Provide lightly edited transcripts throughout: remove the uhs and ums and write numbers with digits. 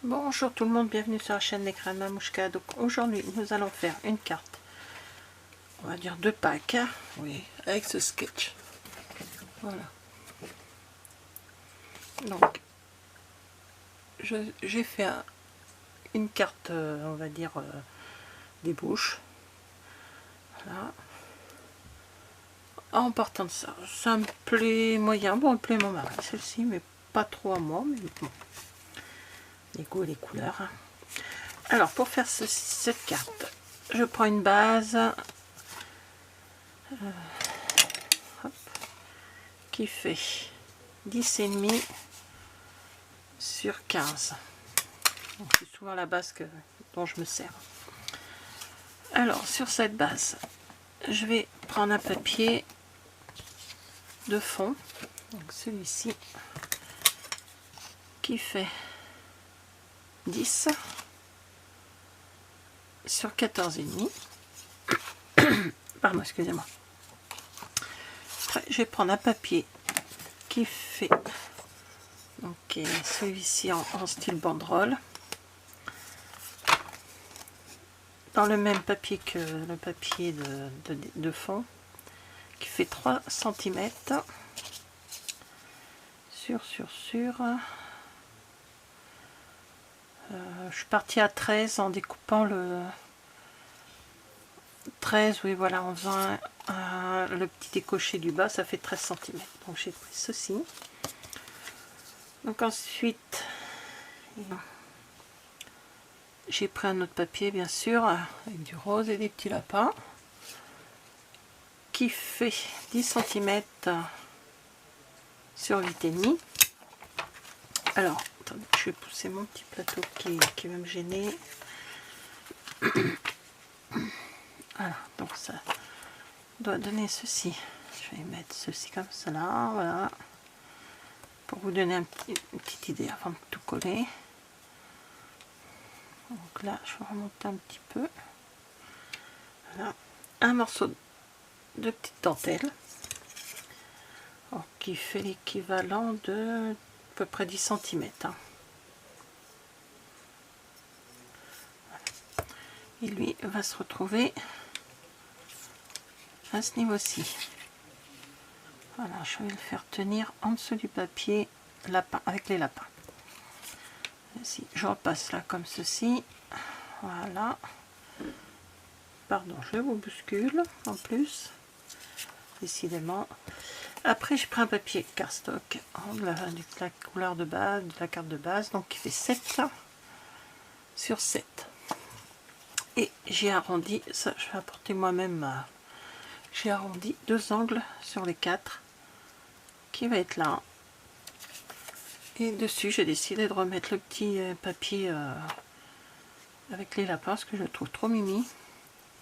Bonjour tout le monde, bienvenue sur la chaîne L'écran de Mamouchka. Donc aujourd'hui nous allons faire une carte, on va dire 2 packs, hein, oui, avec ce sketch. Voilà. Donc j'ai fait une carte, on va dire des bouches. Voilà. En partant de ça, ça me plaît moyen, bon, elle plaît mon mari celle-ci, mais pas trop à moi, mais bon. Les goûts et les couleurs. Alors pour faire cette carte, je prends une base qui fait 10,5 sur 15. C'est souvent la base dont je me sers. Alors sur cette base, je vais prendre un papier de fond, donc celui-ci, qui fait 10 sur 14,5. Pardon, excusez-moi. Je vais prendre un papier qui fait donc celui-ci en style banderole, dans le même papier que le papier de fond, qui fait 3 cm sur je suis partie à 13 en découpant le 13, oui voilà, en faisant le petit décoché du bas, ça fait 13 cm. Donc j'ai pris ceci. Donc ensuite j'ai pris un autre papier bien sûr, avec du rose et des petits lapins, qui fait 10 cm sur 8,5. Alors attendez, je vais pousser mon petit plateau qui va me gêner. Voilà, donc ça doit donner ceci. Je vais mettre ceci comme cela, voilà, pour vous donner une petite idée avant de tout coller. Donc là, je vais remonter un petit peu. Voilà, un morceau de petite dentelle, alors, qui fait l'équivalent de à peu près 10 cm. Hein. Voilà. Et lui va se retrouver à ce niveau-ci. Voilà, je vais le faire tenir en dessous du papier lapin, avec les lapins. Ici, je repasse là comme ceci. Voilà. Pardon, je vous bouscule en plus. Décidément. Après, je prends un papier cardstock de la couleur de base, de la carte de base, donc qui fait 7 sur 7. Et j'ai arrondi, ça je vais apporter moi-même, j'ai arrondi 2 angles sur les 4, qui va être là. Et dessus, j'ai décidé de remettre le petit papier avec les lapins, parce que je le trouve trop mimi.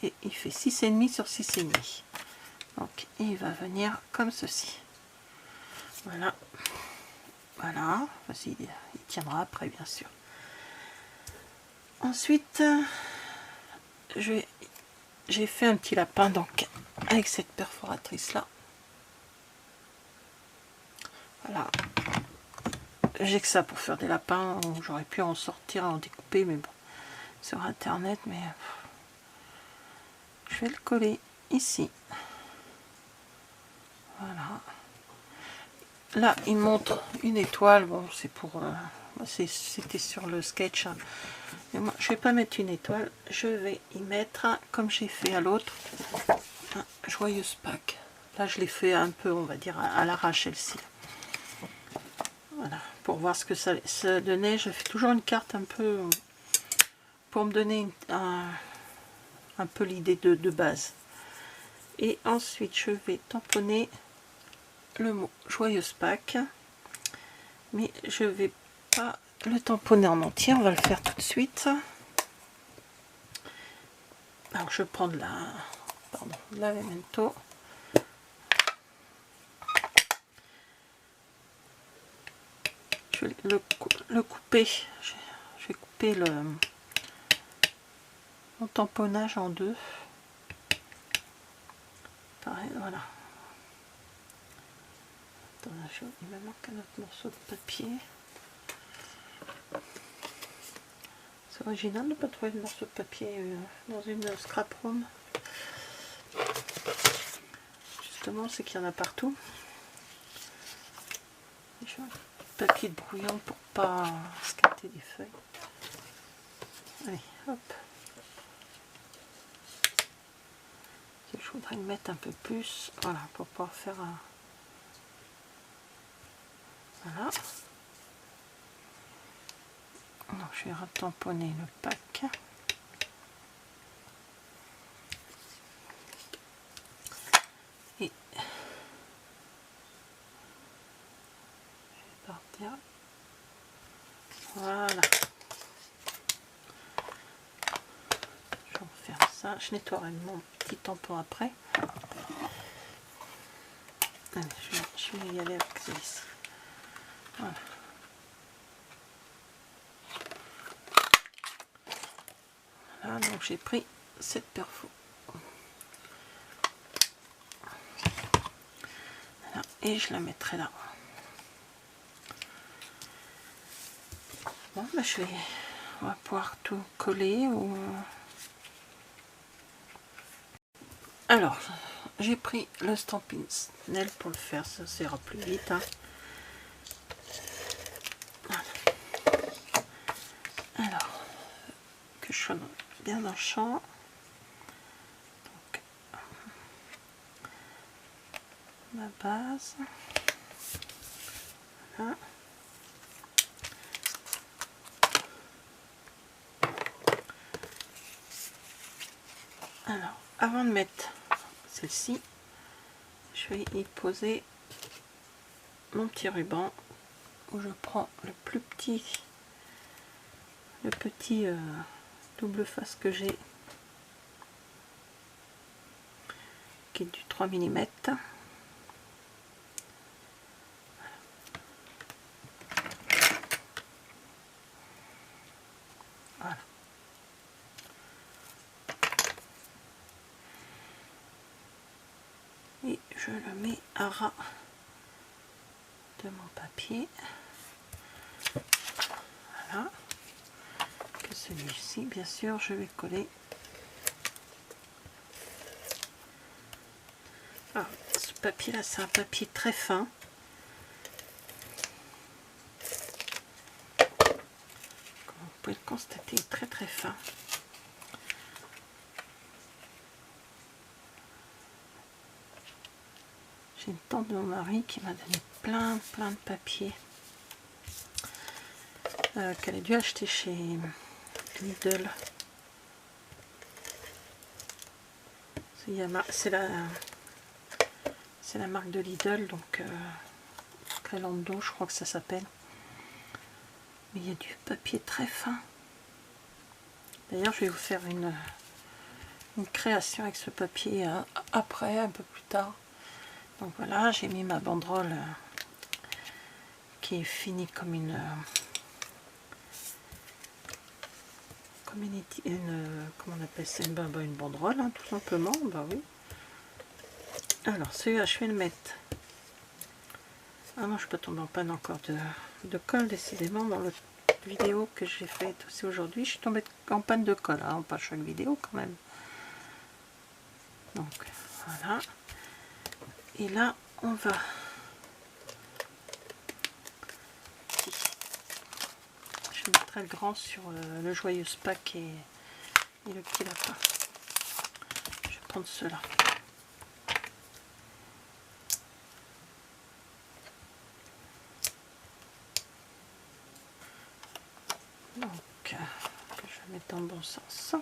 Et il fait 6,5 sur 6,5. Donc il va venir comme ceci. Voilà. Voilà. Voici, il tiendra après, bien sûr. Ensuite, j'ai fait un petit lapin donc avec cette perforatrice là. Voilà. J'ai que ça pour faire des lapins. J'aurais pu en sortir, en découper, mais bon, sur internet, mais je vais le coller ici. Voilà. Là, il montre une étoile. Bon, c'est pour... c'était sur le sketch. Hein. Mais moi, je vais pas mettre une étoile. Je vais y mettre, comme j'ai fait à l'autre, un joyeuse Pâques. Là, je l'ai fait un peu, on va dire, à l'arrache, celle-ci. Voilà. Pour voir ce que ça donnait. Je fais toujours une carte un peu... pour me donner un peu l'idée de base. Et ensuite, je vais tamponner le mot joyeuse Pâques, mais je vais pas le tamponner en entier, on va le faire tout de suite. Alors je prends de la Memento, je vais le couper, je vais couper mon tamponnage en deux, pareil, voilà. Il me manque un autre morceau de papier. original de ne pas trouver le morceau de papier dans une scrap room. Justement, c'est qu'il y en a partout. J'ai un papier de brouillon pour pas scatter les feuilles. Allez, hop. Je voudrais le mettre un peu plus, voilà, pour pouvoir faire un... Voilà. Donc je vais retamponner le pack. Et je vais partir. Voilà. Je referme ça. Je nettoierai mon petit tampon après. Allez, je vais y aller avec celui-ci. Voilà. Voilà, donc j'ai pris cette perfo. Voilà, et je la mettrai là. Bon, bah on va pouvoir tout coller. Alors, j'ai pris le Stampin' Snail pour le faire, ça ira plus vite. Hein. Voilà. Alors, que je sois bien dans le champ. Donc, ma base. Voilà. Alors, avant de mettre celle-ci, je vais y poser mon petit ruban où je prends le petit double face que j'ai, qui est du 3 mm. Voilà. Et je le mets à ras de mon papier. Voilà. Que celui-ci, bien sûr, je vais coller. Alors, ce papier-là, c'est un papier très fin. Comme vous pouvez le constater, très très fin. J'ai une tante de mon mari qui m'a donné plein de papiers qu'elle a dû acheter chez Lidl. C'est la marque de Lidl, donc Crelando, je crois que ça s'appelle. Mais il y a du papier très fin. D'ailleurs, je vais vous faire une création avec ce papier après, un peu plus tard. Donc voilà, j'ai mis ma banderole qui est finie comme comment on appelle ça, une banderole, hein, tout simplement. Bah oui. Alors celui-là, je vais le mettre. Ah non, je peux tomber en panne encore de colle, décidément, dans la vidéo que j'ai faite aussi aujourd'hui. Je suis tombée en panne de colle, hein, pas chaque vidéo quand même. Donc voilà. Et là, on va... Je mettrai le grand sur le joyeuse Pâques et le petit lapin. Je vais prendre cela. Donc, je vais mettre dans le bon sens.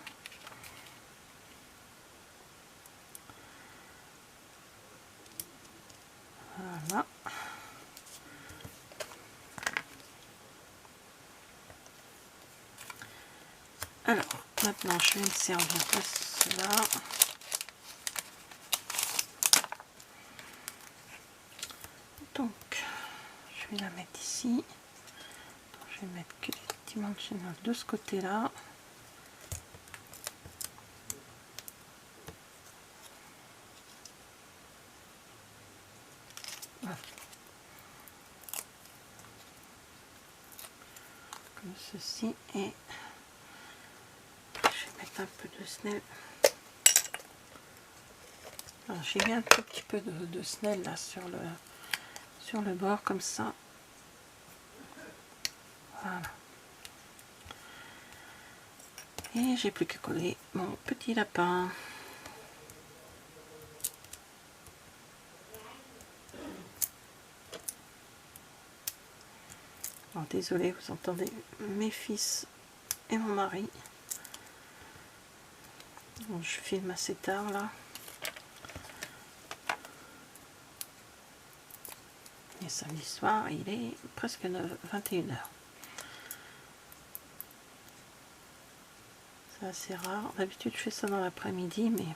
Voilà. Alors, maintenant, je vais me servir de cela. Donc, je vais la mettre ici. Donc, je vais mettre que les dimensionnels de ce côté-là. Voilà. Comme ceci, et reste un peu de Snell. J'ai mis un tout petit peu de Snell là sur le bord comme ça. Voilà. Et j'ai plus qu'à coller mon petit lapin. Alors, désolé, vous entendez mes fils et mon mari. Bon, je filme assez tard là. Et samedi soir, il est presque 21h. C'est assez rare. D'habitude, je fais ça dans l'après-midi, mais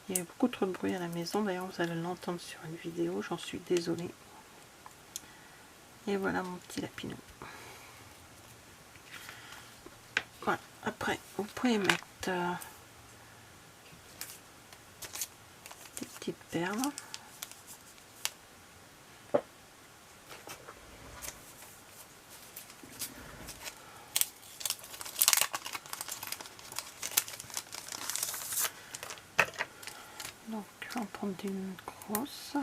il y a eu beaucoup trop de bruit à la maison. D'ailleurs, vous allez l'entendre sur une vidéo. J'en suis désolée. Et voilà mon petit lapinou. Voilà. Après, vous pouvez mettre des petites perles. Donc, je vais en prendre une grosse.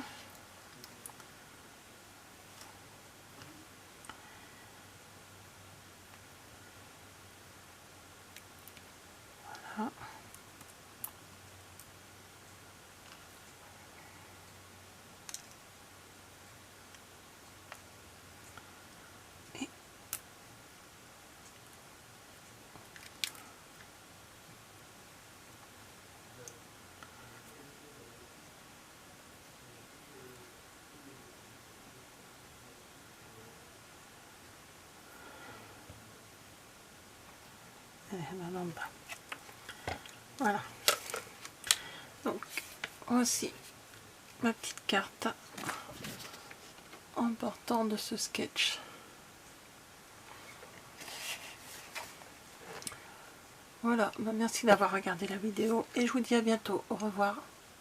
Voilà. Et là en bas. Voilà. Donc, voici ma petite carte en partant de ce sketch. Voilà, merci d'avoir regardé la vidéo et je vous dis à bientôt. Au revoir.